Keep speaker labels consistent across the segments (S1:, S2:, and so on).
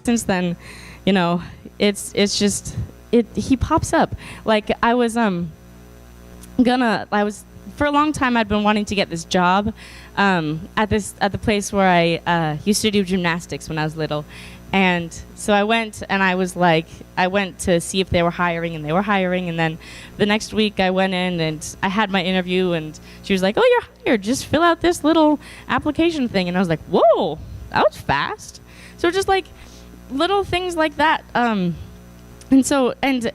S1: distance, then, it's just he pops up. Like I was for a long time I'd been wanting to get this job at the place where I used to do gymnastics when I was little. And so I went and I went to see if they were hiring, and they were hiring. And then the next week I went in and I had my interview, and she was like, "Oh, you're hired. Just fill out this little application thing." And I was like, "Whoa, that was fast." So just like little things like that. And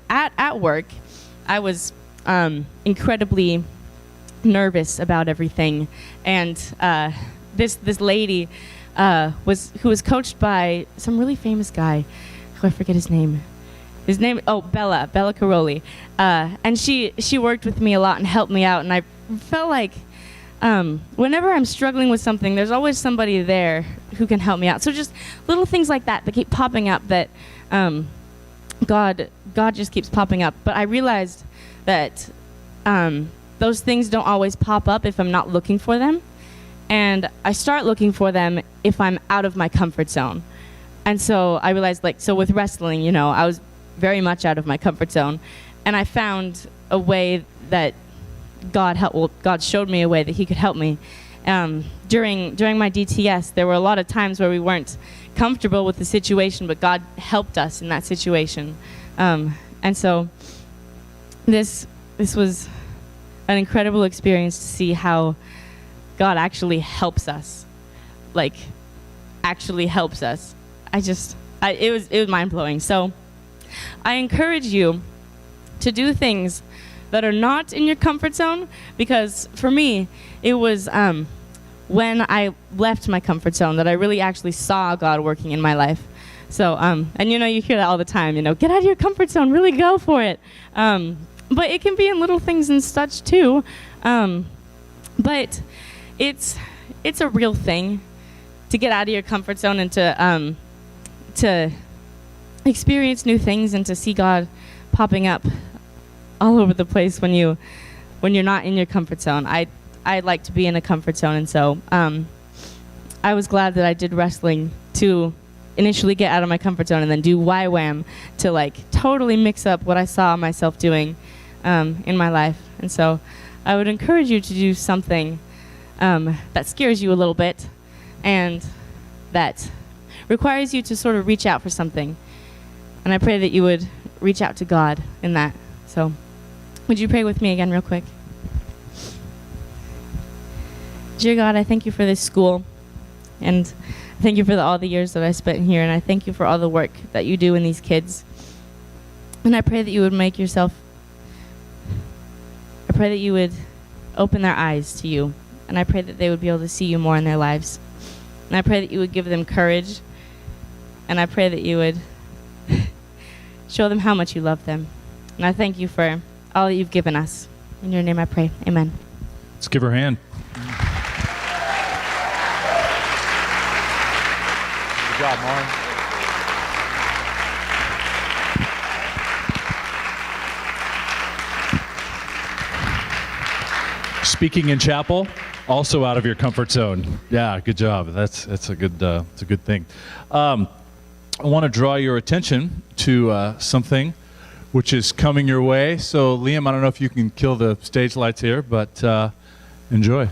S1: at work, I was incredibly nervous about everything. And this lady who was coached by some really famous guy, who I forget his name. Bella Caroli. And she worked with me a lot and helped me out. And I felt like whenever I'm struggling with something, there's always somebody there who can help me out. So just little things like that keep popping up that God just keeps popping up. But I realized that those things don't always pop up if I'm not looking for them. And I start looking for them if I'm out of my comfort zone. And so I realized, so with wrestling, I was very much out of my comfort zone. And I found a way that God showed me a way that he could help me. During my DTS, there were a lot of times where we weren't comfortable with the situation, but God helped us in that situation. And so this was an incredible experience to see how God actually helps us, actually helps us. It was mind-blowing. So I encourage you to do things that are not in your comfort zone, because for me, it was when I left my comfort zone that I really actually saw God working in my life. So, and you hear that all the time, get out of your comfort zone, really go for it. But it can be in little things and such too. But it's a real thing to get out of your comfort zone and to experience new things and to see God popping up all over the place when you're not in your comfort zone. I like to be in a comfort zone, and so I was glad that I did wrestling to initially get out of my comfort zone and then do YWAM to totally mix up what I saw myself doing in my life. And so I would encourage you to do something that scares you a little bit and that requires you to sort of reach out for something. And I pray that you would reach out to God in that. So would you pray with me again real quick? Dear God, I thank you for this school, and I thank you for all the years that I spent here, and I thank you for all the work that you do in these kids. And I pray that you would open their eyes to you, and I pray that they would be able to see you more in their lives. And I pray that you would give them courage, and I pray that you would show them how much you love them. And I thank you for all that you've given us. In your name I pray. Amen.
S2: Let's give her a hand. Good job, Marnie. Speaking in chapel, also out of your comfort zone. Yeah, good job. That's a good thing. I want to draw your attention to something which is coming your way. So, Liam, I don't know if you can kill the stage lights here, but enjoy.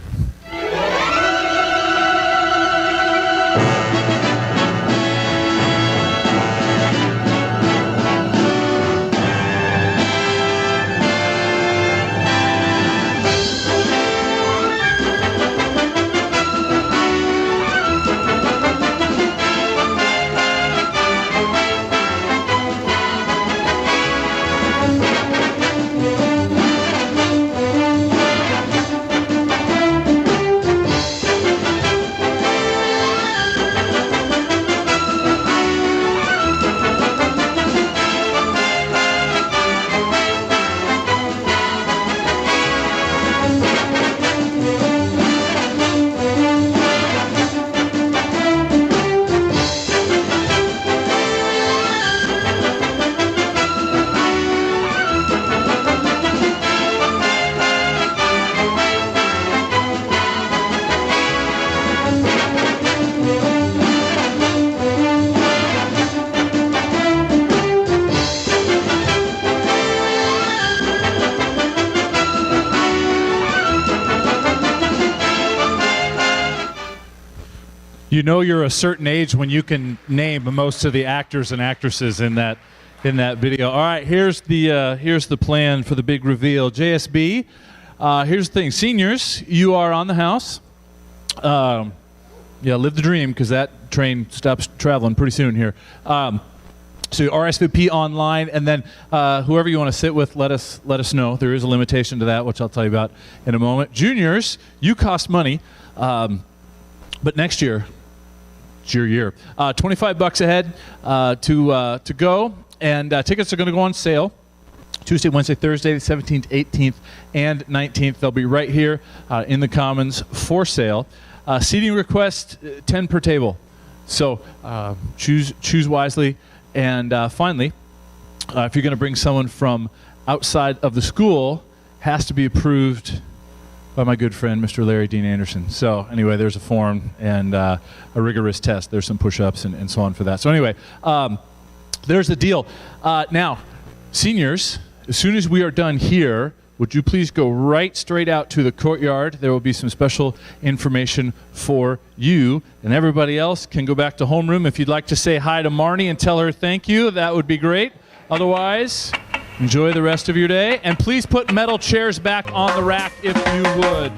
S2: You know you're a certain age when you can name most of the actors and actresses in that video. All right, here's the plan for the big reveal. JSB, here's the thing. Seniors, you are on the house. Live the dream, because that train stops traveling pretty soon here. So RSVP online, and then whoever you want to sit with, let us know. There is a limitation to that, which I'll tell you about in a moment. Juniors, you cost money, but next year, it's your year. $25 a head to go, and tickets are going to go on sale Tuesday, Wednesday, Thursday, the 17th, 18th, and 19th. They'll be right here in the Commons for sale. Seating request, 10 per table. So choose wisely. And finally, if you're going to bring someone from outside of the school, has to be approved by my good friend, Mr. Larry Dean Anderson. So anyway, there's a form and a rigorous test. There's some push-ups and so on for that. So anyway, there's the deal. Now, seniors, as soon as we are done here, would you please go right straight out to the courtyard? There will be some special information for you, and everybody else can go back to homeroom. If you'd like to say hi to Marnie and tell her thank you, that would be great. Otherwise, enjoy the rest of your day, and please put metal chairs back on the rack if you would.